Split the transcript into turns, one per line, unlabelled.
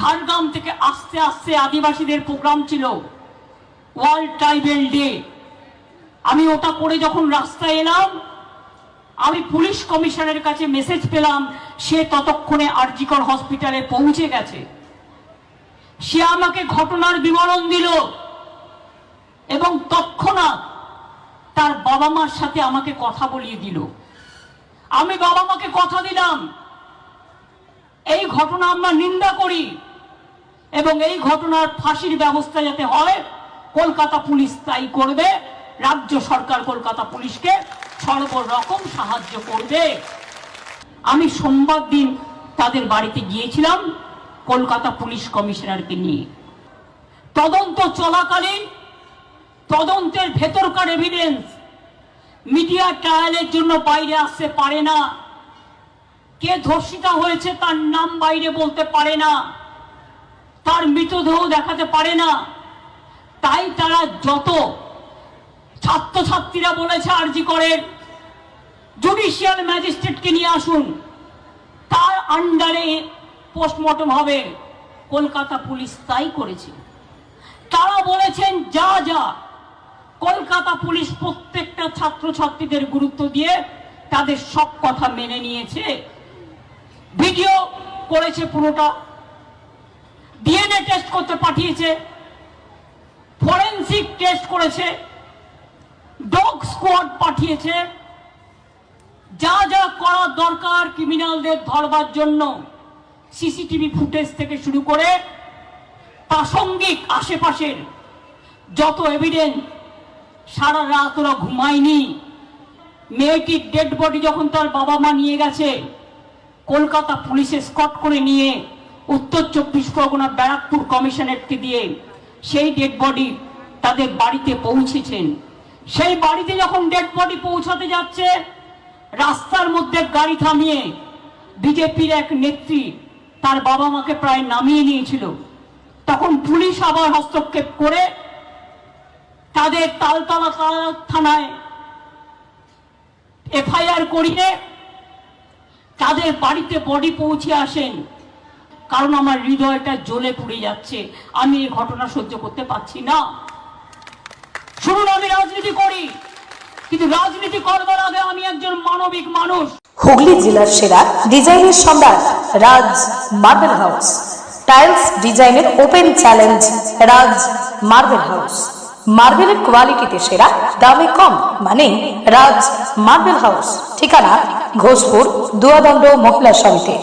ঝাড়গ্রাম থেকে আস্তে আস্তে আদিবাসীদের প্রোগ্রাম ছিল, ওয়ার্ল্ড ট্রাইবেল ডে। আমি ওটা করে যখন রাস্তায় এলাম, আমি পুলিশ কমিশনারের কাছে মেসেজ পেলাম, সে ততক্ষণে আরজিকর হসপিটালে পৌঁছে গেছে। সে আমাকে ঘটনার বিবরণ দিল এবং তৎক্ষণাৎ তার বাবা মার সাথে আমাকে কথা বলিয়ে দিল। আমি বাবা মাকে কথা দিলাম, এই ঘটনা আমরা নিন্দা করি এবং এই ঘটনার ফাঁসির ব্যবস্থা যাতে হয় কলকাতা পুলিশ তাই করবে। রাজ্য সরকার কলকাতা পুলিশকে সর্বরকম সাহায্য করবে। আমি সোমবার দিন তাদের বাড়িতে গিয়েছিলাম কলকাতা পুলিশ কমিশনারকে নিয়ে। তদন্ত চলাকালীন তদন্তের ভেতরকার এভিডেন্স মিডিয়া ট্রায়ালের জন্য বাইরে আসতে পারে না। কে ধর্ষিতা হয়েছে তার নাম বাইরে বলতে পারে না, তার মৃতদেহ দেখাতে পারে না। তাই তারা যত ছাত্রছাত্রীরা বলেছে আরজি করেন জুডিশিয়াল ম্যাজিস্ট্রেটকে নিয়ে আসুন, তার আন্ডারে পোস্টমর্টম হবে। কলকাতা পুলিশ তাই করেছে। তারা বলেছেন যা যা কলকাতা পুলিশ প্রত্যেকটা ছাত্রছাত্রীদের গুরুত্ব দিয়ে তাদের সব কথা মেনে নিয়েছে। ভিডিও করেছে, পুরোটা ডিএনএ টেস্ট করতে পাঠিয়েছে, ফরেনসিক টেস্ট করেছে, ডগ স্কোয়াড পাঠিয়েছে। যা যা করা দরকার ক্রিমিনালদের ধরবার জন্য সিসিটিভি ফুটেজ থেকে শুরু করে প্রাসঙ্গিক আশেপাশের যত এভিডেন্স। সারা রাত ওরা ঘুমায়নি। মেয়েটির ডেড বডি যখন তার বাবা মা নিয়ে গেছে, কলকাতা পুলিশে স্কট করে নিয়ে উত্তর 24 পরগনা ব্যারাকপুর কমিশনারেটকে দিয়ে সেই ডেড বডি তাদের বাড়িতে পৌঁছেছেন। সেই বাড়িতে যখন ডেড বডি পৌঁছাতে যাচ্ছে, রাস্তার মধ্যে গাড়ি থামিয়ে বিজেপির এক নেত্রী তার বাবা মাকে প্রায় নামিয়ে নিয়েছিল। তখন পুলিশ আবার হস্তক্ষেপ করে তাদের তালতলা থানায় এফআইআর করিয়ে তাদের বাড়িতে বডি পৌঁছে আসেন। কারণ আমার হৃদয়টা জ্বলে পুড়ে যাচ্ছে, আমি এই ঘটনা সহ্য করতে পারছি না। শুনুন, আমি রাজনীতি করি, কিন্তু রাজনীতি করবার আগে আমি একজন মানবিক মানুষ।
হুগলি জেলার সেরা ডিজাইনের সম্রাট রাজ মার্বেল হাউস। টাইলস ডিজাইনের ওপেন চ্যালেঞ্জ রাজ মার্বেল হাউস। মার্বেলের কোয়ালিটিতে সেরা, দামে কম, মানে রাজ মার্বেল হাউস। ঠিকানা ঘোষপুর দুয়াদণ্ড মহিলা সমিতি।